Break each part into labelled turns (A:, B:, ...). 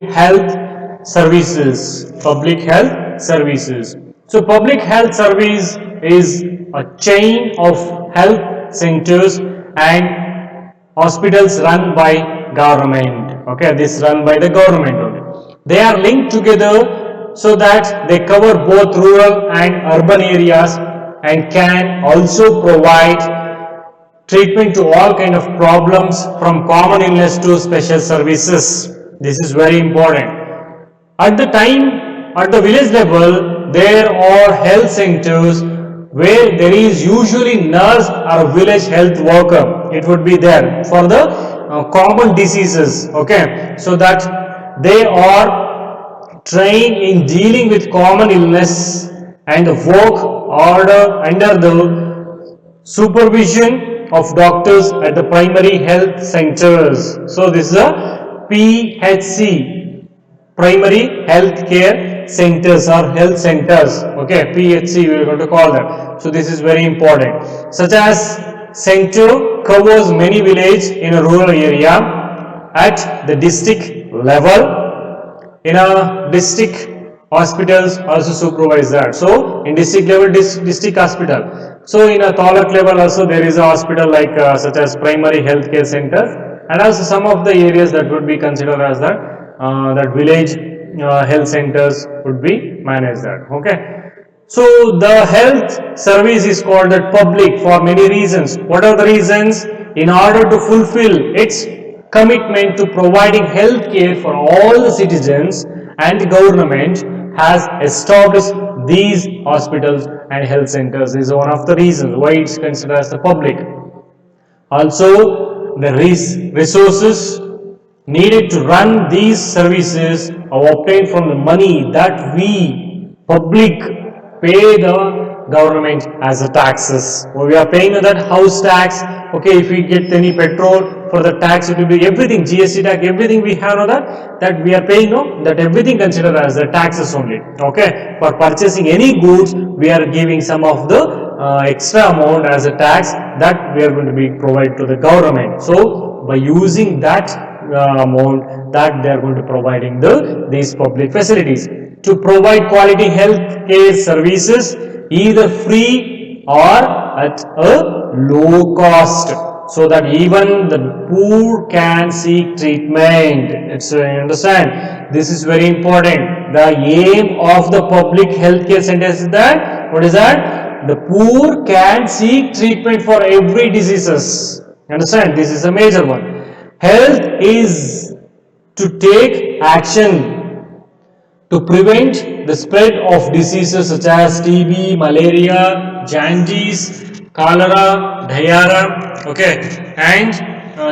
A: health services. Public health services. So public health service is a chain of health centers and hospitals run by government. Okay, this run by the government only. They are linked together so that they cover both rural and urban areas and can also provide treatment to all kind of problems from common illness to special services. This is very important. At the time, at the village level, there are health centers where there is usually nurse or village health worker. It would be there for the common diseases. Okay, so that they are trained in dealing with common illness and work order under the supervision of doctors at the primary health centers. So this is a PHC, primary health care centers or health centers. Okay, PHC we are going to call them. So this is very important. Such as center covers many villages in a rural area at the district level. In a district hospitals also supervise that. So in district level, district hospital. So in a taluk level also there is a hospital like such as primary healthcare centers, and also some of the areas that would be considered as that village health centers would be managed that. Okay. So the health service is called that public for many reasons. What are the reasons? In order to fulfill its commitment to providing health care for all the citizens, and the government has established these hospitals and health centers. This is one of the reasons why it's considered as the public. Also, the resources needed to run these services are obtained from the money that we public pay the government as a taxes. We are paying that house tax. Okay, if we get any petrol for the tax, it will be everything, GST tax, everything we have on that we are paying, no, that everything considered as the taxes only. Okay, for purchasing any goods, we are giving some of the extra amount as a tax that we are going to be provided to the government. So by using that amount, that they are going to providing these public facilities to provide quality health care services either free or at a low cost, so that even the poor can seek treatment. It's you understand, this is very important. The aim of the public healthcare centers is that, what is that? The poor can seek treatment for every diseases. Understand, this is a major one. Health is to take action to prevent the spread of diseases such as TB, malaria, jaundice, cholera, diarrhea, okay, and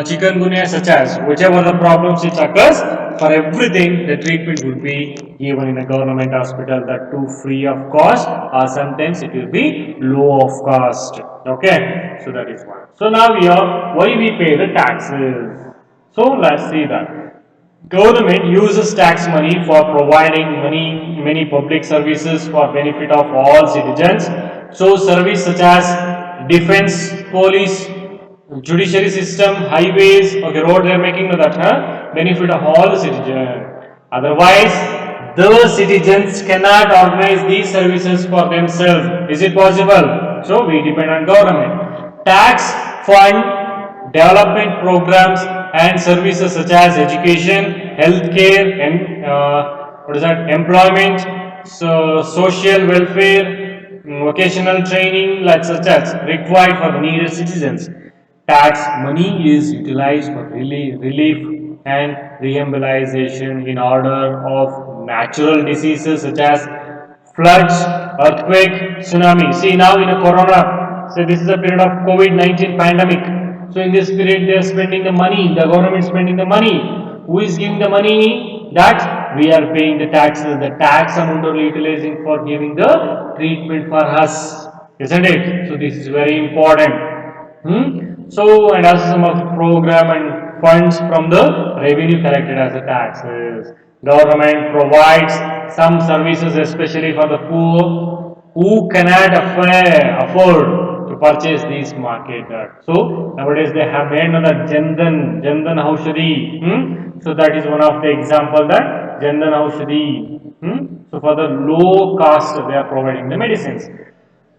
A: chikungunya, such as whichever the problems it occurs, for everything the treatment would be given in a government hospital, that too free of cost, or sometimes it will be low of cost. Okay, so that is one. So now we are why we pay the taxes. So let's see that. Government uses tax money for providing many public services for benefit of all citizens. So service such as defense, police, judiciary system, highways, okay, road they are making that benefit of all the citizens. Otherwise, the citizens cannot organize these services for themselves. Is it possible? So we depend on government. Tax fund development programs and services such as education, healthcare, and what is that? Employment, so social welfare, vocational training, like such as required for the needed citizens. Tax money is utilized for relief and rehabilitation in order of natural diseases such as floods, earthquake, tsunami. See now in a corona, so this is a period of COVID-19 pandemic. So in this period they are spending the money, the government is spending the money. Who is giving the money? That we are paying the taxes. The tax amount are utilizing for giving the treatment for us, isn't it? So this is very important. So and also some of the program and funds from the revenue collected as the taxes. Government provides some services especially for the poor who cannot afford to to purchase these market. So nowadays they have made another Jandan Aushadhi. So that is one of the example that Jandan Aushadhi. So for the low cost they are providing the medicines.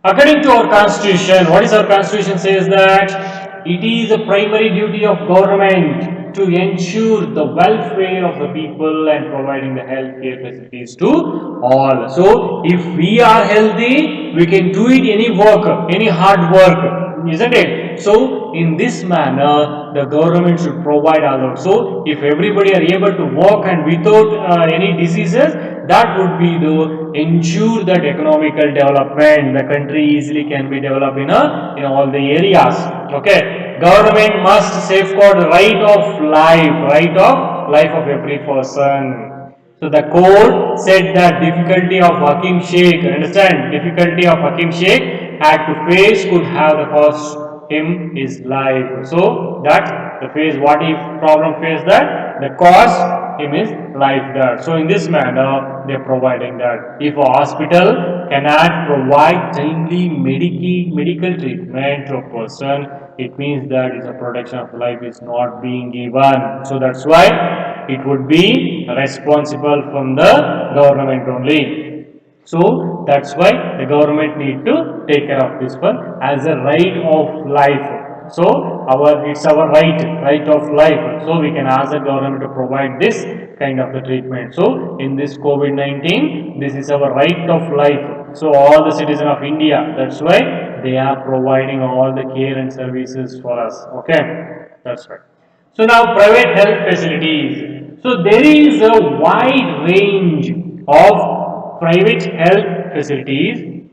A: According to our constitution, what is our constitution says that it is a primary duty of government to ensure the welfare of the people and providing the healthcare facilities to all. So if we are healthy, we can do it any work, any hard work, isn't it? So in this manner, the government should provide all those. So if everybody are able to work and without any diseases, that would be to ensure that economical development, the country easily can be developed in all the areas. Okay, government must safeguard the right of life of every person. So the court said that difficulty of Hakim Sheikh, understand, difficulty of Hakim Sheikh had to face could have the cost him his life. So that the face what if problem face that the cost him his life there. So in this manner they are providing that. If a hospital cannot provide timely medical treatment to a person, it means that is a protection of life is not being given. So that's why it would be responsible from the government only. So that's why the government need to take care of this one as a right of life. So it's our right of life. So we can ask the government to provide this kind of the treatment. So in this COVID-19, this is our right of life. So all the citizens of India, that's why they are providing all the care and services for us. Okay, that's right. So now private health facilities. So there is a wide range of private health facilities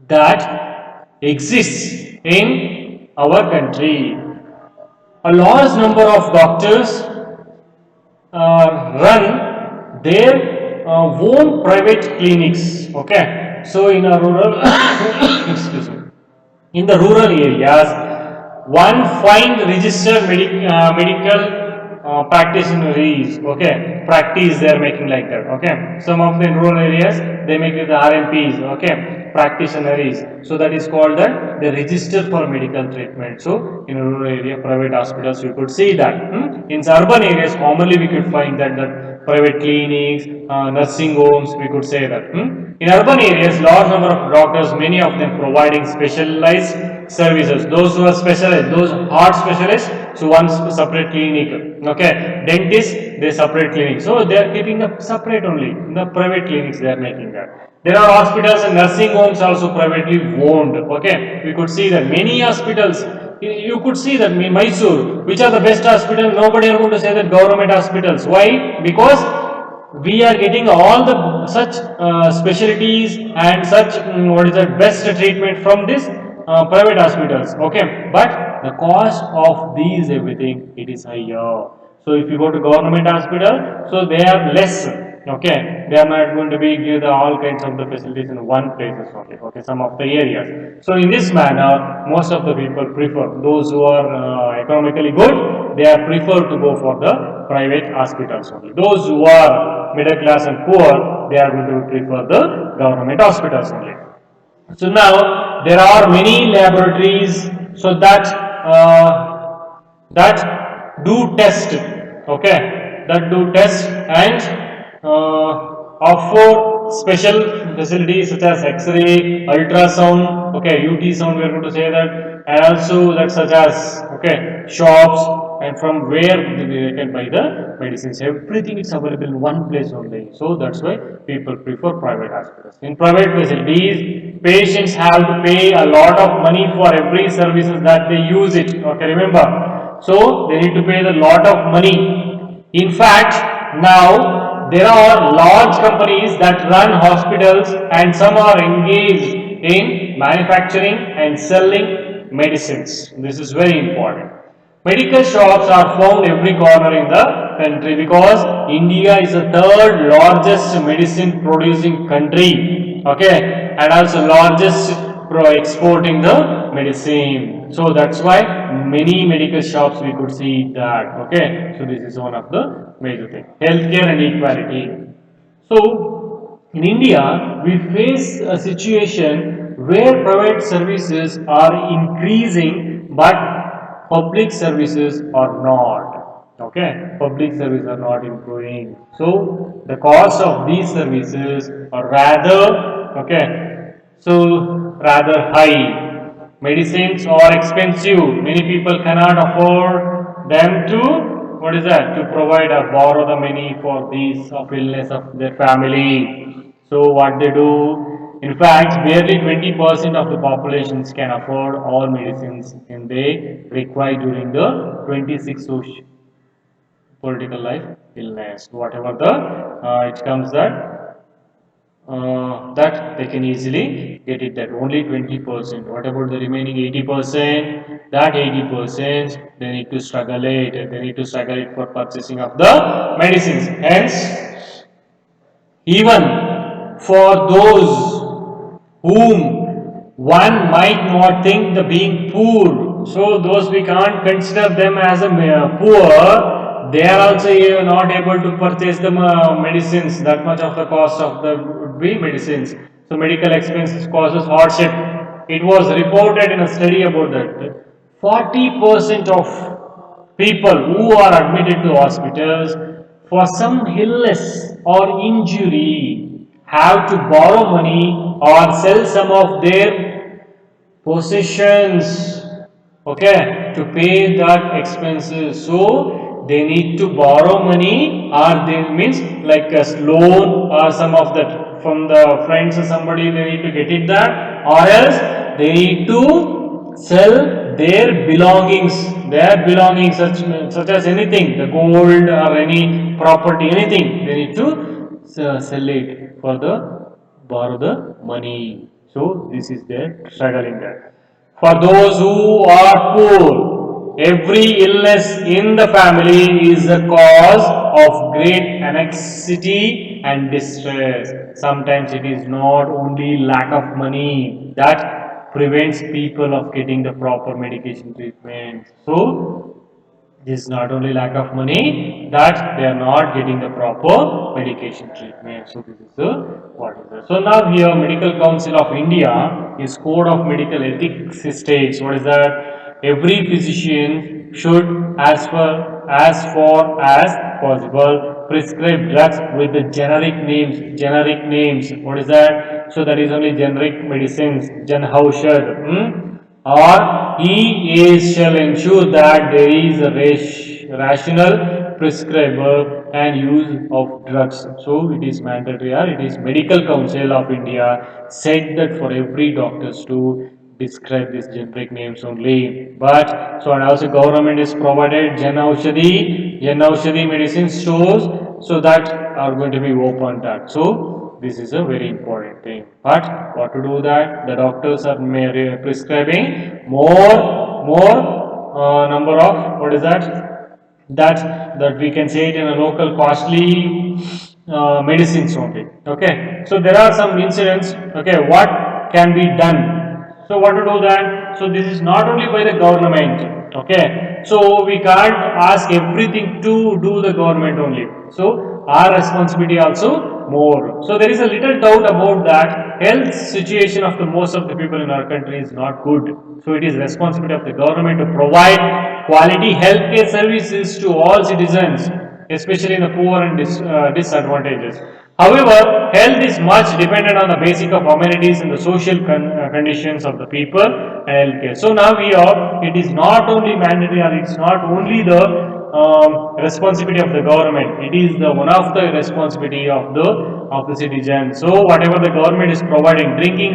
A: that exists in our country. A large number of doctors run their own private clinics. Okay, so in a rural excuse me, in the rural areas, one find registered medical practitioners. Okay, practice they are making like that. Okay, some of the rural areas they make it the RMPs. Okay, practitioners. So that is called that they register for medical treatment. So in a rural area, private hospitals you could see that. In urban areas, commonly we could find that private clinics, nursing homes, we could say that. In urban areas, large number of doctors, many of them providing specialized services. Those who are specialized, those heart specialists, so one separate clinic. Okay, dentists, they separate clinic. So they are keeping a separate only. In the private clinics, they are making that. There are hospitals and nursing homes also privately owned. Okay, we could see that many hospitals. You could see that in Mysore, which are the best hospitals? Nobody are going to say that government hospitals. Why? Because we are getting all the such specialties and such what is the best treatment from this private hospitals. Okay, but the cost of these everything it is higher. So if you go to government hospital, so they are less. Okay, they are not going to be give the all kinds of the facilities in one place only. Okay, some of the areas. So in this manner, most of the people prefer those who are economically good. They are prefer to go for the private hospitals only. Those who are middle class and poor, they are going to prefer the government hospitals only. So now there are many laboratories so that do test, okay, that do test and offer special facilities such as X-ray, ultrasound, okay, UT sound we are going to say that, and also that such as okay shops and from where they can buy the medicines. Everything is available in one place only. So that's why people prefer private hospitals. In private facilities, patients have to pay a lot of money for every services that they use it. Okay, remember. So they need to pay a lot of money. In fact, now there are large companies that run hospitals and some are engaged in manufacturing and selling medicines. This is very important. Medical shops are found every corner in the country because India is the third largest medicine producing country. Okay, and also largest exporting the medicine. So that's why many medical shops we could see that. Okay, so this is one of the major things. Healthcare and equality. So in India, we face a situation where private services are increasing but public services are not. Okay, public services are not improving. So the cost of these services are rather, okay, so rather high. Medicines are expensive. Many people cannot afford them to, what is that, to provide or borrow the money for these of illness of their family. So what they do, in fact, barely 20% of the populations can afford all medicines and they require during the 26 social political life illness. Whatever the it comes that they can easily get it at only 20%. What about the remaining 80%? That 80% they need to struggle it. They need to struggle it for purchasing of the medicines. Hence, even for those whom one might not think the being poor, so those we can't consider them as a poor, they are also not able to purchase the medicines. That much of the cost of the would be medicines. So medical expenses causes hardship. It was reported in a study about that 40% of people who are admitted to hospitals for some illness or injury have to borrow money or sell some of their possessions, okay, to pay that expenses. So they need to borrow money or they means like a loan or some of that from the friends or somebody, they need to get it that, or else they need to sell their belongings such as anything, the gold or any property, anything they need to sell it for the borrow the money. So this is their struggling there. For those who are poor, every illness in the family is a cause of great anxiety and distress. Sometimes it is not only lack of money that prevents people of getting the proper medication treatment. So this is not only lack of money that they are not getting the proper medication treatment. So this is the what is that. So now here Medical Council of India is code of medical ethics states what is that every physician should as far as possible prescribe drugs with the generic names what is that, so that is only generic medicines, Jan Haushad, or he is shall ensure that there is a rational prescriber and use of drugs. So it is mandatory, or it is Medical Council of India said that for every doctors to describe these generic names only. But so and also government is provided Jan Aushadhi medicine stores, so that are going to be opened that. So this is a very important thing. But what to do that? The doctors are prescribing more number of what is that we can say it in a local costly medicines only. Okay, so there are some incidents. Okay, what can be done? So what to do that? So this is not only by the government. Okay, so we can't ask everything to do the government only. So our responsibility also more. So there is a little doubt about that. Health situation of the most of the people in our country is not good. So it is responsibility of the government to provide quality healthcare services to all citizens, especially in the poor and disadvantages. However, health is much dependent on the basic of amenities and the social conditions of the people and healthcare. So now it is not only mandatory or it's not only the responsibility of the government. It is the one of the responsibility of the citizen. So whatever the government is providing, drinking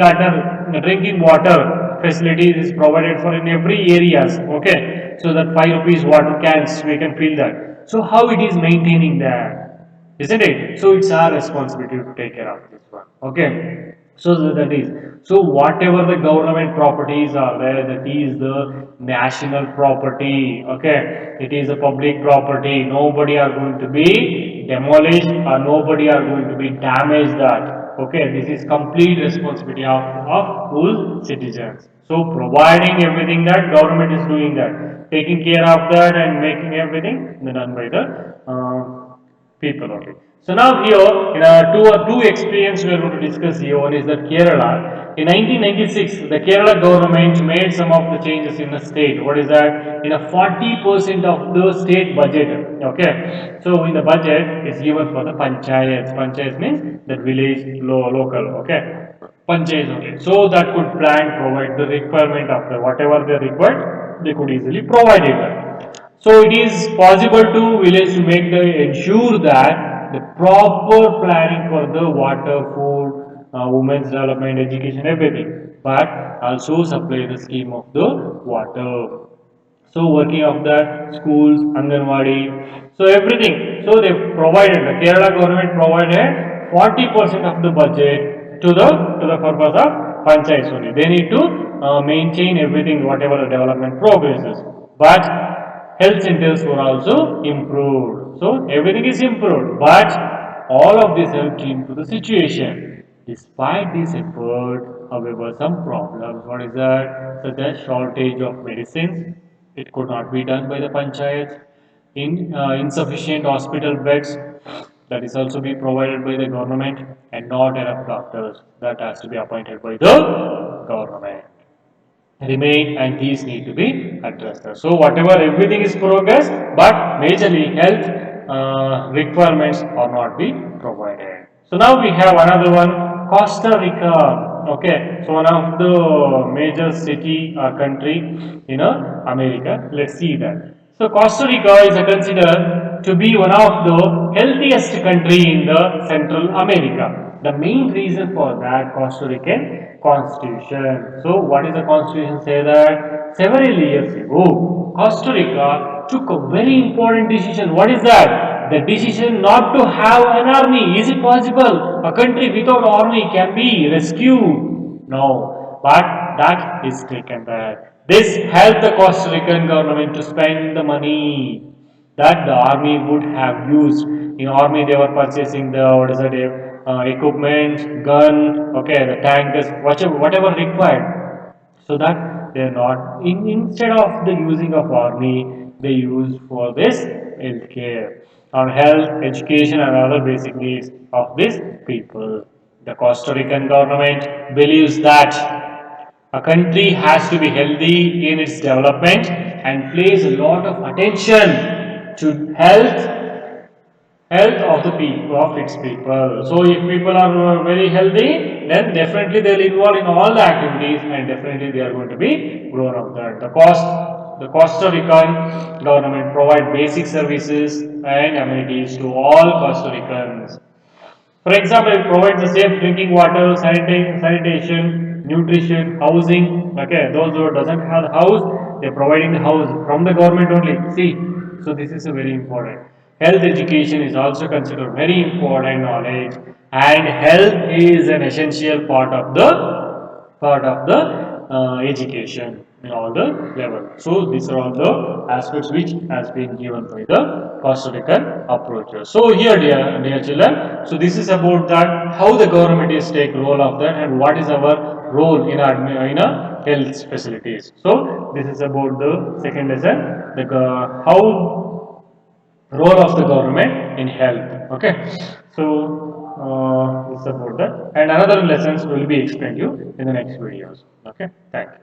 A: water facilities is provided for in every areas. Okay, so that 5 rupees water cans we can fill that. So how it is maintaining that, isn't it? So it's our responsibility to take care of this one. Okay, so that is, so whatever the government properties are there, that is the national property. Okay, it is a public property. Nobody are going to be demolished or nobody are going to be damaged that. Okay, this is complete responsibility of full citizens. So providing everything that government is doing that, taking care of that and making everything done by the people only. So now here, in two experience we are going to discuss here. One is that Kerala. In 1996, the Kerala government made some of the changes in the state. What is that? In a 40% of the state budget. Okay. So in the budget is given for the panchayats. Panchayats means the village local. Okay. Panchayats only. So that could plan, provide the requirement of the whatever they required, they could easily provide it. So it is possible to village to make the ensure that the proper planning for the water, food, women's development, education, everything, but also supply the scheme of the water. So working of the schools, Anganwadi, so everything. So they provided, the Kerala government provided 40% of the budget to the purpose of panchayats only. They need to maintain everything, whatever the development progresses. But health centers were also improved. So everything is improved, but all of this helped to improve the situation. Despite this effort, however, some problems. What is that? Such as shortage of medicines. It could not be done by the panchayats. Insufficient hospital beds. That is also be provided by the government, and not enough doctors. That has to be appointed by the government remain, and these need to be addressed. So whatever everything is progress, but majorly health requirements are not being provided. So now we have another one, Costa Rica. Okay, so one of the major city or country in America. Let's see that. So Costa Rica is considered to be one of the healthiest country in the Central America. The main reason for that Costa Rican constitution. So what is the constitution say that several years ago Costa Rica took a very important decision. What is that? The decision not to have an army. Is it possible? A country without army can be rescued? No. But that is taken back. This helped the Costa Rican government to spend the money that the army would have used. In army, they were purchasing the what is it, equipment, gun, okay, the tankers, whatever required, so that they're not instead of the using of army, they use for this healthcare, on health, education, and other basic needs of these people. The Costa Rican government believes that a country has to be healthy in its development and pays a lot of attention to health of the people of its people. So if people are very healthy, then definitely they will involve in all the activities, and definitely they are going to be grown up there. The Costa Rican government provide basic services and amenities to all Costa Ricans. For example, it provides the safe drinking water, sanitation, nutrition, housing. Okay, those who doesn't have the house, they're providing the house from the government only. See, so this is a very important. Health education is also considered very important knowledge, and health is an essential part of the education in all the levels. So these are all the aspects which has been given by the Costa Rican approaches. So here, dear children, so this is about that how the government is take role of that, and what is our role in our health facilities. So this is about the second lesson, the how role of the government in health. Okay, so this is about that, and another lessons will be explained to you in the next videos. Okay, thank you.